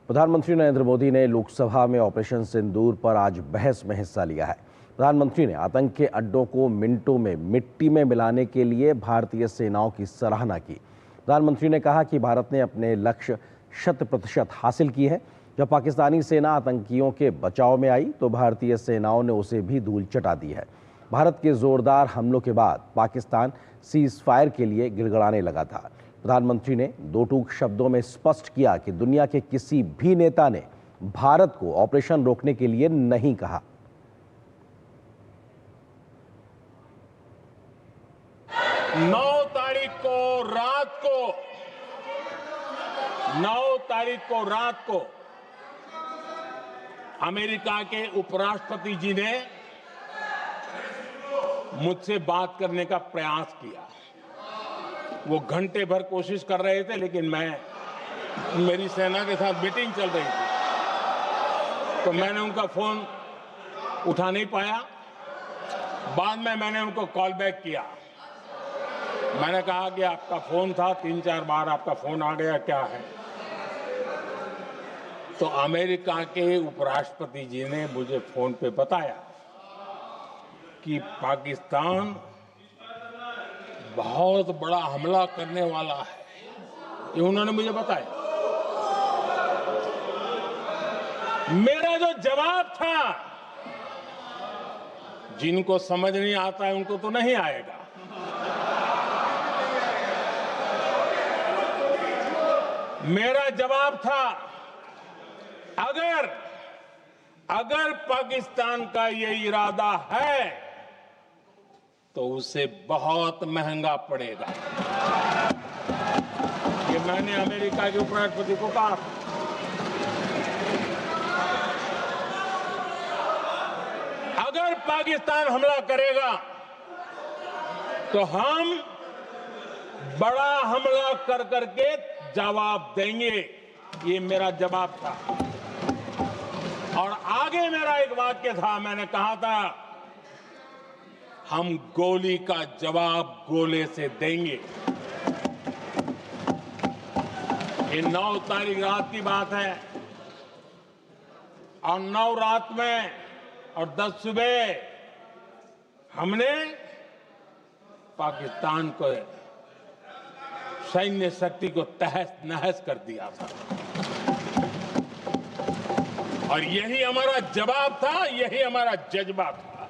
प्रधानमंत्री नरेंद्र मोदी ने लोकसभा में ऑपरेशन सिंदूर पर आज बहस में हिस्सा लिया है। प्रधानमंत्री ने आतंक के अड्डों को मिनटों में मिट्टी में मिलाने के लिए भारतीय सेनाओं की सराहना की। प्रधानमंत्री ने कहा कि भारत ने अपने लक्ष्य 100% हासिल किए हैं। जब पाकिस्तानी सेना आतंकियों के बचाव में आई तो भारतीय सेनाओं ने उसे भी धूल चटा दी है। भारत के जोरदार हमलों के बाद पाकिस्तान सीज फायर के लिए गिड़गिड़ाने लगा था। प्रधानमंत्री ने दो टूक शब्दों में स्पष्ट किया कि दुनिया के किसी भी नेता ने भारत को ऑपरेशन रोकने के लिए नहीं कहा। 9 तारीख को रात को अमेरिका के उपराष्ट्रपति जी ने मुझसे बात करने का प्रयास किया। वो घंटे भर कोशिश कर रहे थे, लेकिन मेरी सेना के साथ मीटिंग चल रही थी, तो मैंने उनका फोन उठा नहीं पाया। बाद में मैंने उनको कॉल बैक किया। मैंने कहा कि आपका फोन था, 3-4 बार आपका फोन आ गया, क्या है? तो अमेरिका के उपराष्ट्रपति जी ने मुझे फोन पे बताया कि पाकिस्तान बहुत बड़ा हमला करने वाला है। ये उन्होंने मुझे बताया। मेरा जो जवाब था, जिनको समझ नहीं आता है उनको तो नहीं आएगा। मेरा जवाब था, अगर पाकिस्तान का ये इरादा है तो उसे बहुत महंगा पड़ेगा। ये मैंने अमेरिका के उपराष्ट्रपति को कहा। अगर पाकिस्तान हमला करेगा तो हम बड़ा हमला कर करके जवाब देंगे। ये मेरा जवाब था। और आगे मेरा एक वाक्य था, मैंने कहा था, हम गोली का जवाब गोले से देंगे। ये 9 तारीख रात की बात है, और 9 रात में और 10 सुबह हमने पाकिस्तान को सैन्य शक्ति को तहस नहस कर दिया था। और यही हमारा जवाब था, यही हमारा जज्बा था।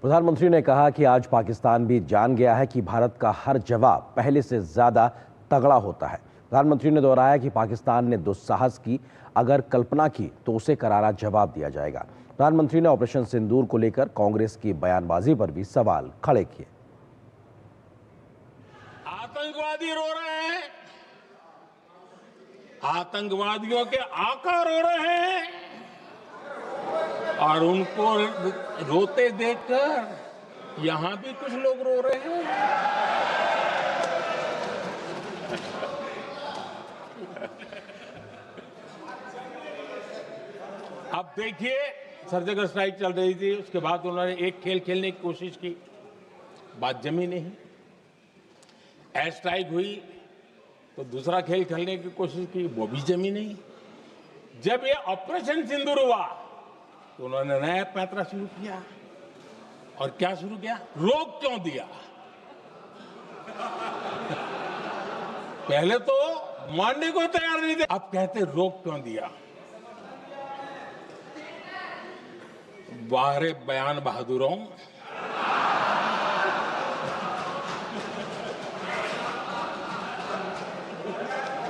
प्रधानमंत्री ने कहा कि आज पाकिस्तान भी जान गया है कि भारत का हर जवाब पहले से ज्यादा तगड़ा होता है। प्रधानमंत्री ने दोहराया कि पाकिस्तान ने दुस्साहस की अगर कल्पना की तो उसे करारा जवाब दिया जाएगा। प्रधानमंत्री ने ऑपरेशन सिंदूर को लेकर कांग्रेस की बयानबाजी पर भी सवाल खड़े किए। आतंकवादी रो रहे हैं, आतंकवादियों के आका रो रहे हैं, और उनको रोते देखकर यहां भी कुछ लोग रो रहे हैं। अब देखिए, सर्जिकल स्ट्राइक चल रही थी, उसके बाद उन्होंने एक खेल खेलने की कोशिश की, बात जमी नहीं। एयर स्ट्राइक हुई तो दूसरा खेल खेलने की कोशिश की, वो भी जमी नहीं। जब ये ऑपरेशन सिंदूर हुआ तो उन्होंने नया पैंतरा शुरू किया। और क्या शुरू किया? रोक क्यों दिया? पहले तो मानने को तैयार नहीं थे, अब कहते रोक क्यों दिया? वाह रे बयान बहादुरों,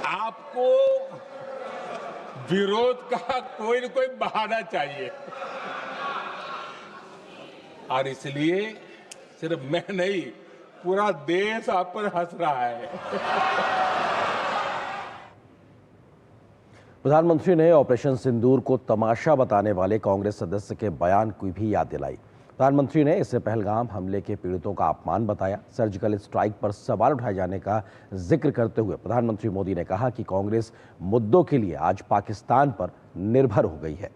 आपको विरोध का कोई न कोई बहाना चाहिए। और इसलिए सिर्फ मैं नहीं, पूरा देश आप पर हंस रहा है। प्रधानमंत्री ने ऑपरेशन सिंदूर को तमाशा बताने वाले कांग्रेस सदस्य के बयान की भी याद दिलाई। प्रधानमंत्री ने इसे पहलगाम हमले के पीड़ितों का अपमान बताया। सर्जिकल स्ट्राइक पर सवाल उठाए जाने का जिक्र करते हुए प्रधानमंत्री मोदी ने कहा कि कांग्रेस मुद्दों के लिए आज पाकिस्तान पर निर्भर हो गई है।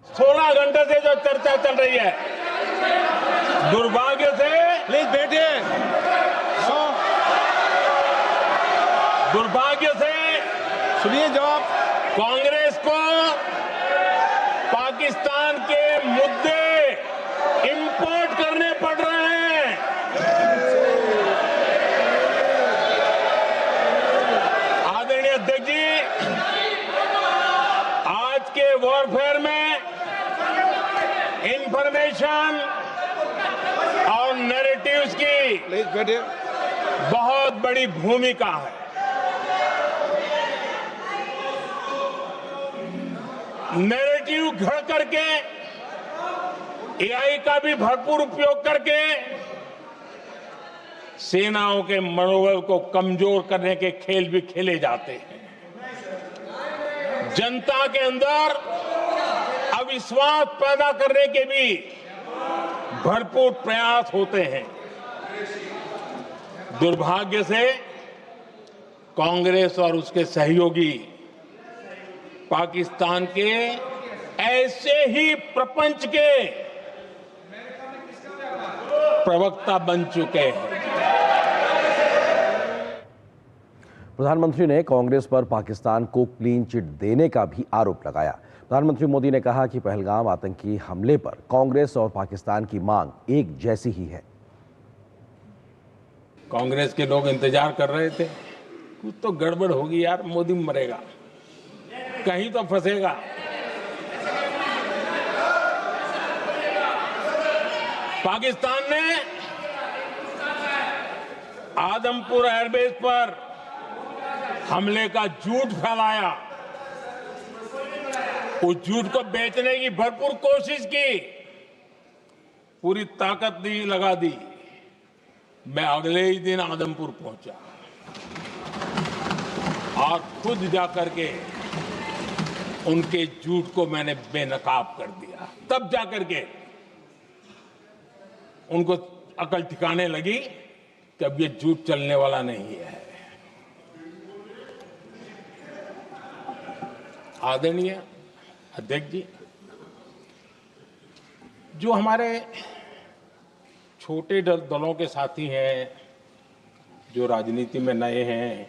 16 घंटे से जो चर्चा चल रही है, दुर्भाग्य से प्लीज बैठिए। दुर्भाग्य से सुनिए जवाब। कांग्रेस को पाकिस्तान के मुद्दे इंपोर्ट करने पड़ रहे हैं। आदरणीय अध्यक्ष जी, आज के वॉरफेयर में इंफॉर्मेशन और नैरेटिव्स की प्लीज बैठिए। बहुत बड़ी भूमिका है। नैरेटिव घड़ करके एआई का भी भरपूर उपयोग करके सेनाओं के मनोबल को कमजोर करने के खेल भी खेले जाते हैं। जनता के अंदर अविश्वास पैदा करने के भी भरपूर प्रयास होते हैं। दुर्भाग्य से कांग्रेस और उसके सहयोगी पाकिस्तान के ऐसे ही प्रपंच के प्रवक्ता बन चुके हैं। प्रधानमंत्री ने कांग्रेस पर पाकिस्तान को क्लीन चिट देने का भी आरोप लगाया। प्रधानमंत्री मोदी ने कहा कि पहलगाम आतंकी हमले पर कांग्रेस और पाकिस्तान की मांग एक जैसी ही है। कांग्रेस के लोग इंतजार कर रहे थे, कुछ तो गड़बड़ होगी यार, मोदी मरेगा, कहीं तो फंसेगा। पाकिस्तान ने आदमपुर एयरबेस पर हमले का झूठ फैलाया, उस झूठ को बेचने की भरपूर कोशिश की, पूरी ताकत लगा दी। मैं अगले ही दिन आदमपुर पहुंचा और खुद जाकर के उनके झूठ को मैंने बेनकाब कर दिया। तब जाकर के उनको अकल ठिकाने लगी कि अब ये झूठ चलने वाला नहीं है। आदरणीय अध्यक्ष जी, जो हमारे छोटे दलों के साथी हैं, जो राजनीति में नए हैं,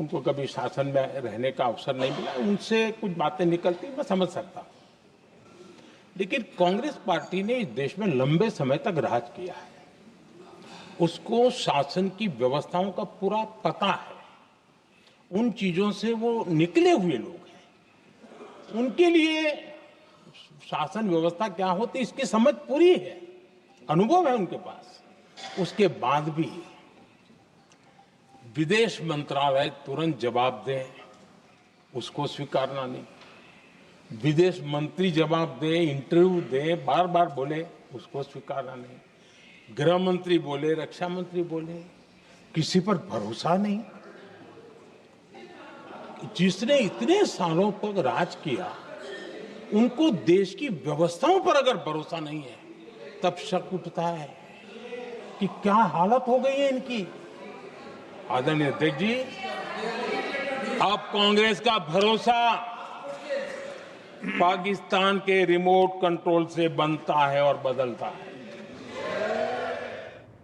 उनको कभी शासन में रहने का अवसर नहीं मिला, उनसे कुछ बातें निकलती मैं समझ सकता हूं। लेकिन कांग्रेस पार्टी ने इस देश में लंबे समय तक राज किया है, उसको शासन की व्यवस्थाओं का पूरा पता है, उन चीजों से वो निकले हुए लोग हैं, उनके लिए शासन व्यवस्था क्या होती इसकी समझ पूरी है, अनुभव है उनके पास। उसके बाद भी विदेश मंत्रालय तुरंत जवाब दे, उसको स्वीकारना नहीं। विदेश मंत्री जवाब दे, इंटरव्यू दे, बार बार बोले, उसको स्वीकारना नहीं। गृह मंत्री बोले, रक्षा मंत्री बोले, किसी पर भरोसा नहीं। जिसने इतने सालों तक राज किया, उनको देश की व्यवस्थाओं पर अगर भरोसा नहीं है, तब शक उठता है कि क्या हालत हो गई है इनकी। आदरणीय अध्यक्ष जी, अब कांग्रेस का भरोसा पाकिस्तान के रिमोट कंट्रोल से बनता है और बदलता है।